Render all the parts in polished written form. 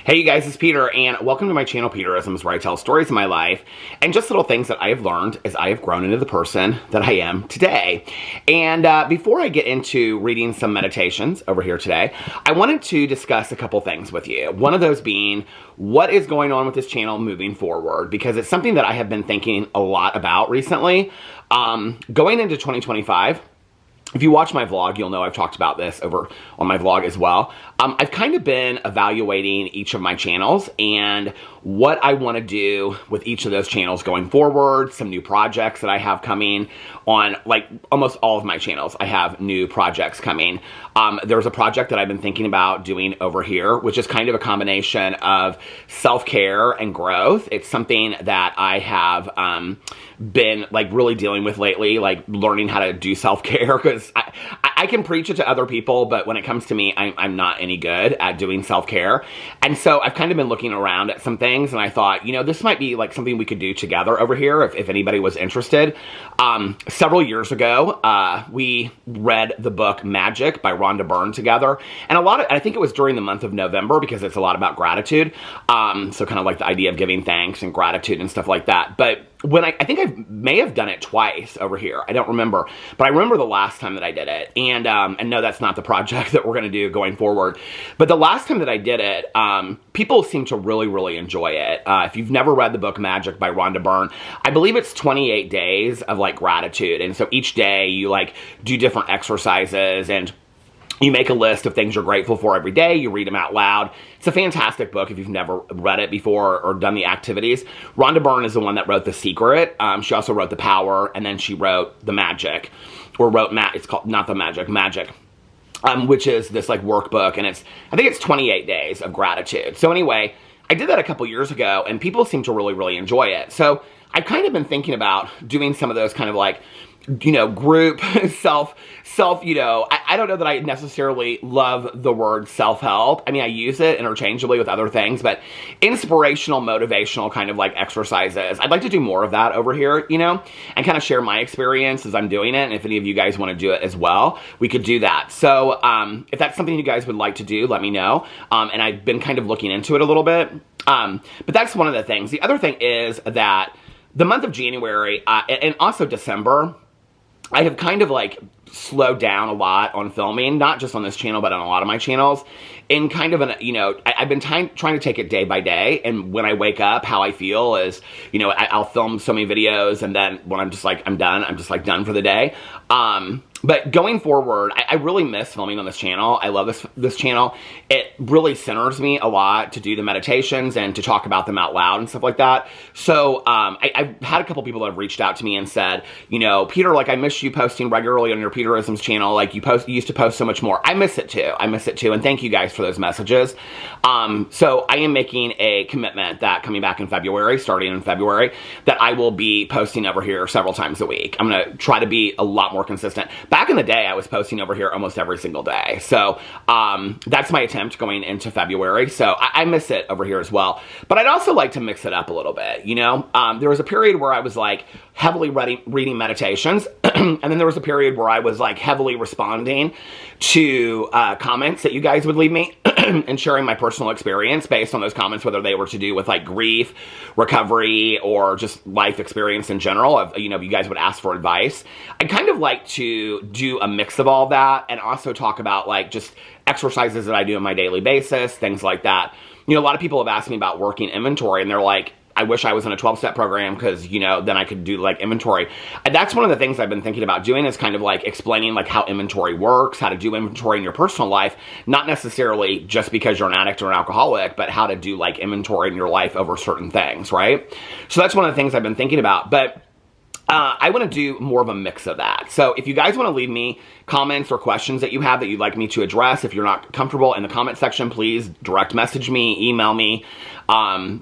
Hey you guys, it's Peter, and welcome to my channel, Peterisms, where I tell stories of my life and just little things that I have learned as I have grown into the person that I am today. And before I get into reading some meditations over here today, I wanted to discuss a couple things with you. One of those being what is going on with this channel moving forward, because it's something that I have been thinking a lot about recently. Going into 2025, if you watch my vlog, you'll know I've talked about this over on my vlog as well. I've kind of been evaluating each of my channels and what I want to do with each of those channels going forward, some new projects that I have coming on, like almost all of my channels. I have new projects coming. There's a project that I've been thinking about doing over here, which is kind of a combination of self-care and growth. It's something that I have been like really dealing with lately, like learning how to do self-care, because I can preach it to other people, but when it comes to me, I'm not any good at doing self-care. And so I've kind of been looking around at some things, and I thought, you know, this might be like something we could do together over here if anybody was interested. Several years ago, we read the book Magic by Rhonda Byrne together, and I think it was during the month of November, because it's a lot about gratitude. So kind of like the idea of giving thanks and gratitude and stuff like that. But when I think I may have done it twice over here. I don't remember, but I remember the last time that I did it. And no, that's not the project that we're going to do going forward. But the last time that I did it, people seem to really, really enjoy it. If you've never read the book Magic by Rhonda Byrne, I believe it's 28 days of like gratitude. And so each day you like do different exercises and you make a list of things you're grateful for every day. You read them out loud. It's a fantastic book if you've never read it before or done the activities. Rhonda Byrne is the one that wrote The Secret. She also wrote The Power, and then she wrote The Magic, or wrote it's called not The Magic, Magic, which is this like workbook, and I think it's 28 days of gratitude. So anyway, I did that a couple years ago, and people seem to really, really enjoy it. So I've kind of been thinking about doing some of those kind of like, you know, group self, you know, I don't know that I necessarily love the word self-help. I mean, I use it interchangeably with other things, but inspirational, motivational kind of like exercises. I'd like to do more of that over here, you know, and kind of share my experience as I'm doing it. And if any of you guys want to do it as well, we could do that. So if that's something you guys would like to do, let me know. And I've been kind of looking into it a little bit. But that's one of the things. The other thing is that the month of January and also December, I have kind of like slowed down a lot on filming, not just on this channel, but on a lot of my channels. In kind of an, you know, I've been trying to take it day by day. And when I wake up, how I feel is, you know, I'll film so many videos, and then when I'm just like, I'm done, I'm just like done for the day. But going forward, I really miss filming on this channel. I love this channel. It really centers me a lot to do the meditations and to talk about them out loud and stuff like that. So I've had a couple people that have reached out to me and said, you know, Peter, like I miss you posting regularly on your Peterisms channel. Like you used to post so much more. I miss it too. I miss it too. And thank you guys for those messages. So I am making a commitment that coming back in February, starting in February, that I will be posting over here several times a week. I'm going to try to be a lot more consistent. Back in the day, I was posting over here almost every single day. So that's my attempt going into February. So I miss it over here as well. But I'd also like to mix it up a little bit, you know? There was a period where I was like heavily reading meditations. And then there was a period where I was like heavily responding to comments that you guys would leave me and sharing my personal experience based on those comments, whether they were to do with like grief, recovery, or just life experience in general. Of, you know, you guys would ask for advice. I kind of like to do a mix of all that and also talk about like just exercises that I do on my daily basis, things like that. You know, a lot of people have asked me about working inventory, and they're like, I wish I was in a 12-step program because, you know, then I could do like inventory. And that's one of the things I've been thinking about doing, is kind of like explaining like how inventory works, how to do inventory in your personal life, not necessarily just because you're an addict or an alcoholic, but how to do like inventory in your life over certain things, right? So that's one of the things I've been thinking about. But I want to do more of a mix of that. So if you guys want to leave me comments or questions that you have that you'd like me to address, if you're not comfortable in the comment section, please direct message me, email me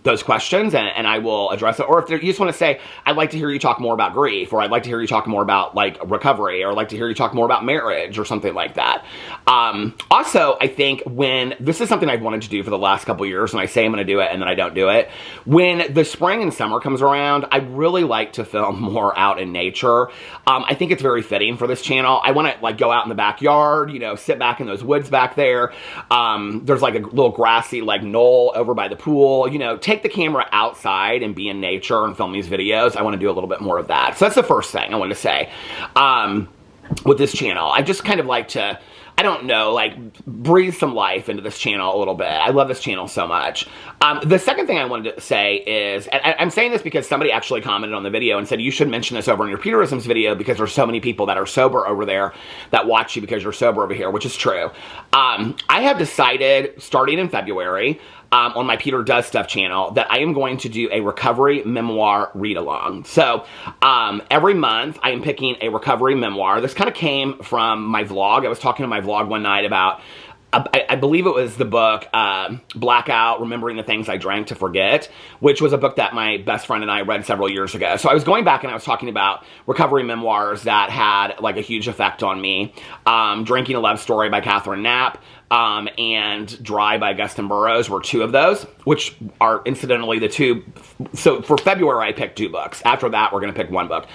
those questions, and I will address it. Or if you just want to say, I'd like to hear you talk more about grief, or I'd like to hear you talk more about like recovery, or I'd like to hear you talk more about marriage or something like that. Also, I think this is something I've wanted to do for the last couple years, and I say I'm going to do it and then I don't do it. When the spring and summer comes around, I'd really like to film more out in nature. I think it's very fitting for this channel. I want to like like go out in the backyard, you know, sit back in those woods back there. There's like a little grassy like knoll over by the pool, you know, take the camera outside and be in nature and film these videos. I want to do a little bit more of that. So that's the first thing I want to say with this channel. I just kind of like to, I don't know, like breathe some life into this channel a little bit. I love this channel so much. The second thing I wanted to say is, and I'm saying this because somebody actually commented on the video and said, you should mention this over in your Peterisms video because there's so many people that are sober over there that watch you because you're sober over here, which is true. I have decided, starting in February, on my Peter Does Stuff channel, that I am going to do a recovery memoir read-along. So, every month, I am picking a recovery memoir. This kind of came from my vlog. I was talking to my vlog one night about, I believe it was the book, Blackout, Remembering the Things I Drank to Forget, which was a book that my best friend and I read several years ago. So I was going back and I was talking about recovery memoirs that had like a huge effect on me. Drinking a Love Story by Catherine Knapp, and Dry by Augustin Burroughs were two of those, which are incidentally the two. So for February, I picked 2 books. After that, we're going to pick 1 book.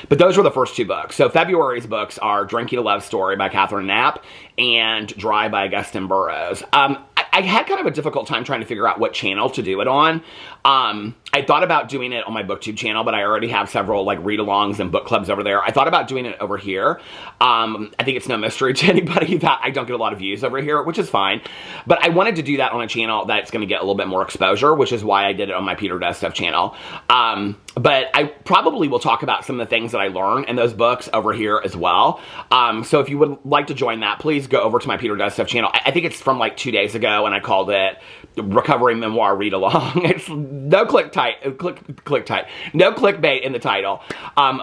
But those were the first 2 books. So February's books are Drinking a Love Story by Catherine Knapp and Dry by Augustin Burroughs. I had kind of a difficult time trying to figure out what channel to do it on. I thought about doing it on my BookTube channel, but I already have several like read-alongs and book clubs over there. I thought about doing it over here. I think it's no mystery to anybody that I don't get a lot of views over here, which is fine. But I wanted to do that on a channel that's going to get a little bit more exposure, which is why I did it on my Peter Does Stuff channel. But I probably will talk about some of the things that I learned in those books over here as well. So if you would like to join that, please go over to my Peter Does Stuff channel. I think it's from like 2 days ago, and I called it Recovery Memoir Read Along. It's no no clickbait in the title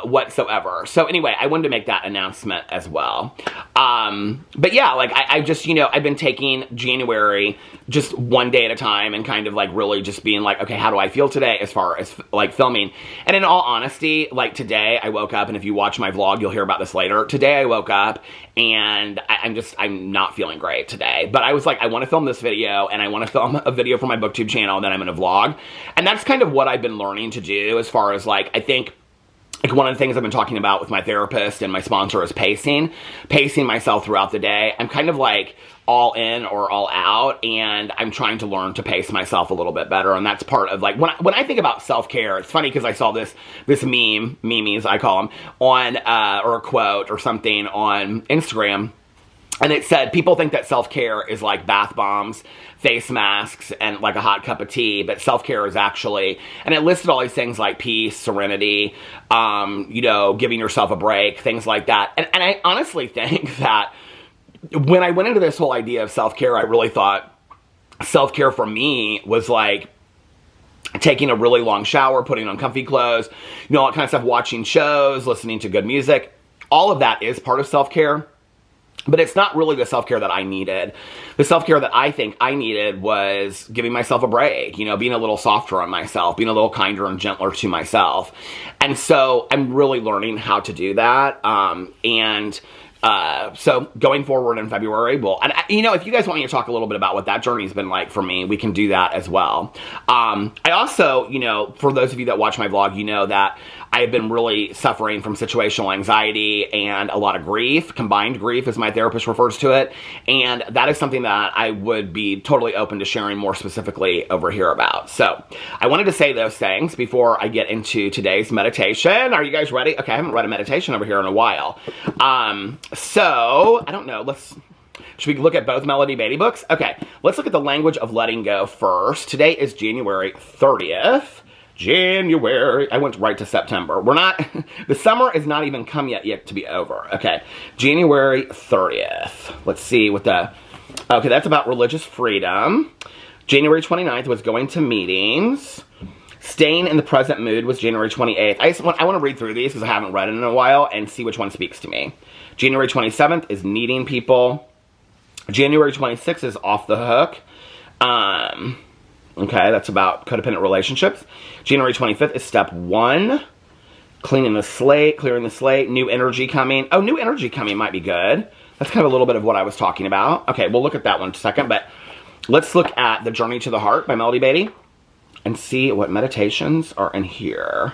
whatsoever. So anyway, I wanted to make that announcement as well. But yeah, like I just, you know, I've been taking January just one day at a time and kind of like really just being like, okay, how do I feel today as far as like filming? And in all honesty, like today I woke up, and if you watch my vlog, you'll hear about this later. Today I woke up and I'm not feeling great today. But I was like, I want to film this video, and I want to film a video for my BookTube channel, and then I'm going to vlog. And that's kind of what I've been learning to do as far as like, I think, like one of the things I've been talking about with my therapist and my sponsor is pacing myself throughout the day. I'm kind of like all in or all out, and I'm trying to learn to pace myself a little bit better. And that's part of like, when I think about self-care, it's funny because I saw this memes, I call them, on, or a quote or something on Instagram. And it said, people think that self-care is like bath bombs, face masks, and like a hot cup of tea, but self-care is actually, and it listed all these things like peace, serenity, you know, giving yourself a break, things like that. And I honestly think that when I went into this whole idea of self-care, I really thought self-care for me was like taking a really long shower, putting on comfy clothes, you know, all that kind of stuff, watching shows, listening to good music. All of that is part of self-care. But it's not really the self-care that I needed. The self-care that I think I needed was giving myself a break, you know, being a little softer on myself, being a little kinder and gentler to myself. And so I'm really learning how to do that. So going forward in February, and you know, if you guys want me to talk a little bit about what that journey's been like for me, we can do that as well. I also, you know, for those of you that watch my vlog, you know that I have been really suffering from situational anxiety and a lot of grief, combined grief as my therapist refers to it. And that is something that I would be totally open to sharing more specifically over here about. So I wanted to say those things before I get into today's meditation. Are you guys ready? Okay, I haven't read a meditation over here in a while. So I don't know, should we look at both Melody Beatty books? Okay, let's look at the language of letting go first. Today is January 30th. I went right to September. The summer is not even come yet to be over. Okay, January 30th. Let's see what okay, that's about religious freedom. January 29th was going to meetings. Staying in the present mood was January 28th. I want to read through these because I haven't read it in a while and see which one speaks to me. January 27th is needing people. January 26th is off the hook. Okay, that's about codependent relationships. January 25th is step 1. Clearing the slate, new energy coming. Oh, new energy coming might be good. That's kind of a little bit of what I was talking about. Okay, we'll look at that one in a second, but let's look at The Journey to the Heart by Melody Beatty and see what meditations are in here.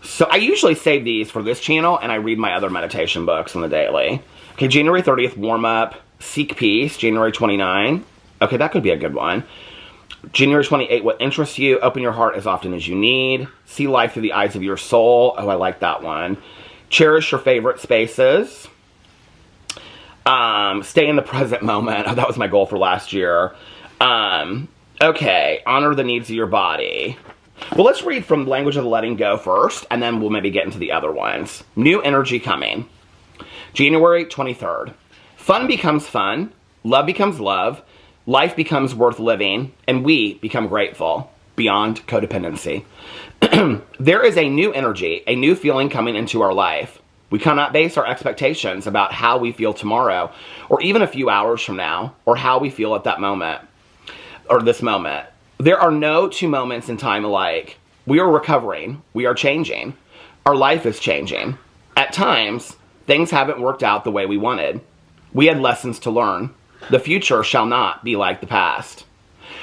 So I usually save these for this channel, and I read my other meditation books on the daily. Okay, January 30th, warm up, seek peace. January 29. Okay, that could be a good one. January 28, what interests you? Open your heart as often as you need. See life through the eyes of your soul. Oh, I like that one. Cherish your favorite spaces. Stay in the present moment. Oh, that was my goal for last year. Okay, honor the needs of your body. Well, let's read from Language of the Letting Go first, and then we'll maybe get into the other ones. New energy coming. January 23rd. Fun becomes fun. Love becomes love. Life becomes worth living, and we become grateful beyond codependency. There is a new energy, a new feeling coming into our life. We cannot base our expectations about how we feel tomorrow, or even a few hours from now, or how we feel at that moment, or this moment. There are no two moments in time alike. We are recovering. We are changing. Our life is changing. At times, things haven't worked out the way we wanted. We had lessons to learn. The future shall not be like the past.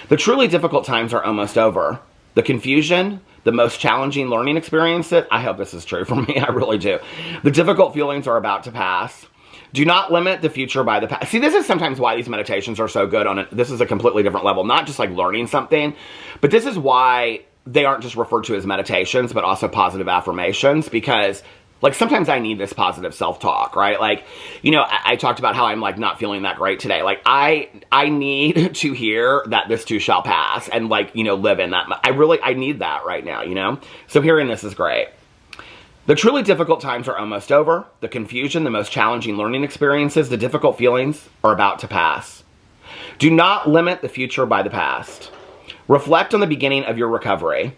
The truly difficult times are almost over. The confusion, the most challenging learning experiences, I hope this is true for me, I really do. The difficult feelings are about to pass. Do not limit the future by the past. See, this is sometimes why these meditations are so good on it. This is a completely different level, not just like learning something, but this is why they aren't just referred to as meditations, but also positive affirmations, because like sometimes I need this positive self-talk, right? Like, you know, I talked about how I'm like not feeling that great today. Like I need to hear that this too shall pass and like, you know, live in that. I need that right now, you know? So hearing this is great. The truly difficult times are almost over. The confusion, the most challenging learning experiences, the difficult feelings are about to pass. Do not limit the future by the past. Reflect on the beginning of your recovery.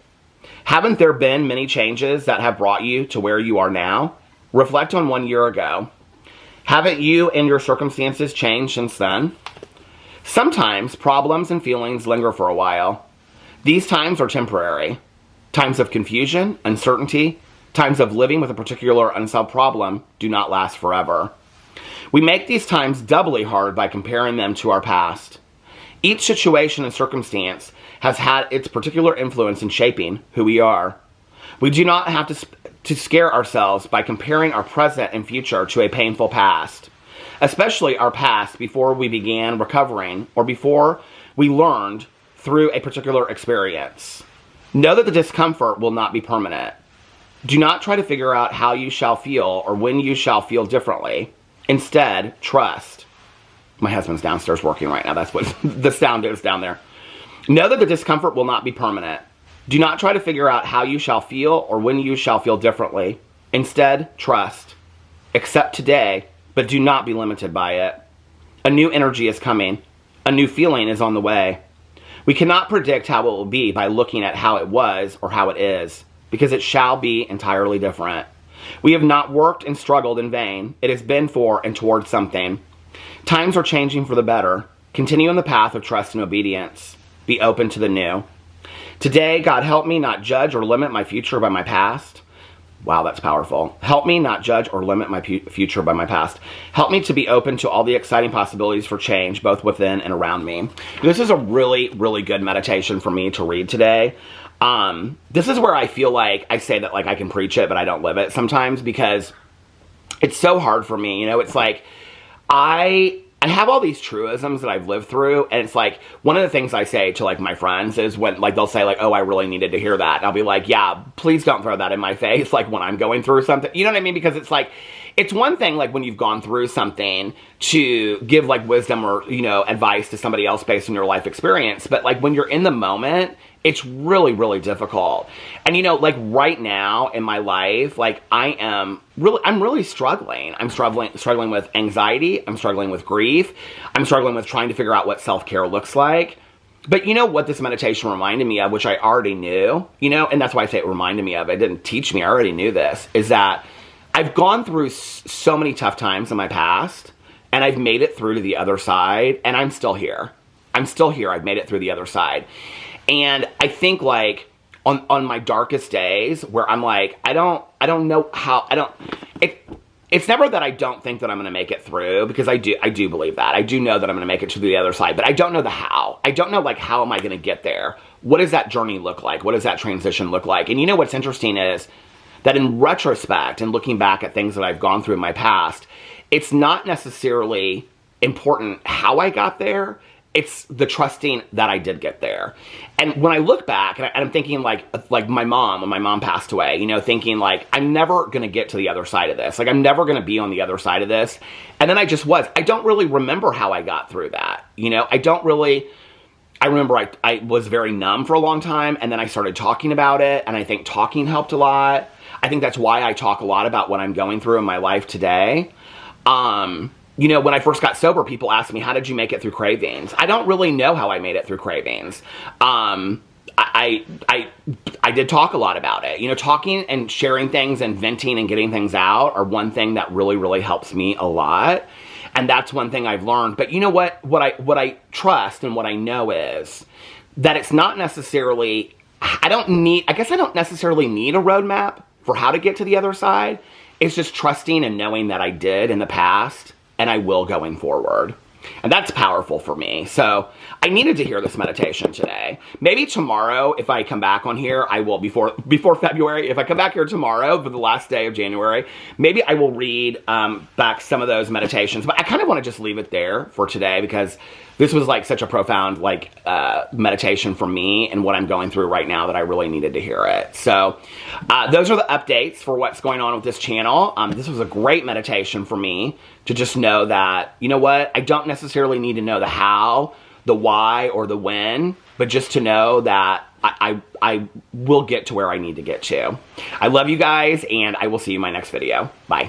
Haven't there been many changes that have brought you to where you are now? Reflect on 1 year ago. Haven't you and your circumstances changed since then? Sometimes problems and feelings linger for a while. These times are temporary. Times of confusion, uncertainty, times of living with a particular unsolved problem do not last forever. We make these times doubly hard by comparing them to our past. Each situation and circumstance has had its particular influence in shaping who we are. We do not have to scare ourselves by comparing our present and future to a painful past, especially our past before we began recovering or before we learned through a particular experience. Know that the discomfort will not be permanent. Do not try to figure out how you shall feel or when you shall feel differently. Instead, trust. My husband's downstairs working right now. That's what the sound is down there. Know that the discomfort will not be permanent. Do not try to figure out how you shall feel or when you shall feel differently. Instead, trust. Accept today, but do not be limited by it. A new energy is coming. A new feeling is on the way. We cannot predict how it will be by looking at how it was or how it is, because it shall be entirely different. We have not worked and struggled in vain. It has been for and towards something. Times are changing for the better. Continue on the path of trust and obedience. Be open to the new. Today, God, help me not judge or limit my future by my past. Wow, that's powerful. Help me not judge or limit my future by my past. Help me to be open to all the exciting possibilities for change, both within and around me. This is a really, really good meditation for me to read today. This is where I feel like I say that like I can preach it, but I don't live it sometimes because it's so hard for me. You know, it's like I have all these truisms that I've lived through, and it's like one of the things I say to like my friends is when like they'll say like, oh, I really needed to hear that. And I'll be like, yeah, please don't throw that in my face like when I'm going through something. You know what I mean? Because it's like, it's one thing like when you've gone through something to give like wisdom or, you know, advice to somebody else based on your life experience. But like when you're in the moment, it's really, really difficult. And, you know, like right now in my life, like I'm really struggling. I'm struggling with anxiety. I'm struggling with grief. I'm struggling with trying to figure out what self-care looks like. But you know what this meditation reminded me of, which I already knew, you know, and that's why I say it reminded me of, it didn't teach me, I already knew this, is that I've gone through so many tough times in my past, and I've made it through to the other side, and I'm still here. I'm still here. I've made it through the other side. And I think like on my darkest days where I'm like, I don't know how, it's never that I don't think that I'm going to make it through, because I do believe that. I do know that I'm going to make it to the other side, but I don't know the how. I don't know like how am I going to get there? What does that journey look like? What does that transition look like? And you know what's interesting is that in retrospect and looking back at things that I've gone through in my past, it's not necessarily important how I got there. It's the trusting that I did get there. And when I look back, and I'm thinking like my mom, when my mom passed away, you know, thinking like, I'm never going to get to the other side of this. Like, I'm never going to be on the other side of this. And then I just was. I don't really remember how I got through that. You know, I remember I was very numb for a long time, and then I started talking about it, and I think talking helped a lot. I think that's why I talk a lot about what I'm going through in my life today. You know, when I first got sober, people asked me, how did you make it through cravings? I don't really know how I made it through cravings. I did talk a lot about it. You know, talking and sharing things and venting and getting things out are one thing that really, really helps me a lot. And that's one thing I've learned. But you know what I trust and what I know is that it's not necessarily, I guess I don't necessarily need a roadmap for how to get to the other side. It's just trusting and knowing that I did in the past and I will going forward. And that's powerful for me. So I needed to hear this meditation today. Maybe tomorrow, if I come back on here, I will, before February, if I come back here tomorrow for the last day of January, maybe I will read back some of those meditations. But I kind of want to just leave it there for today because this was like such a profound meditation for me and what I'm going through right now that I really needed to hear it. So those are the updates for what's going on with this channel. This was a great meditation for me to just know that, you know what, I don't necessarily need to know the how, the why, or the when, but just to know that I will get to where I need to get to. I love you guys, and I will see you in my next video. Bye.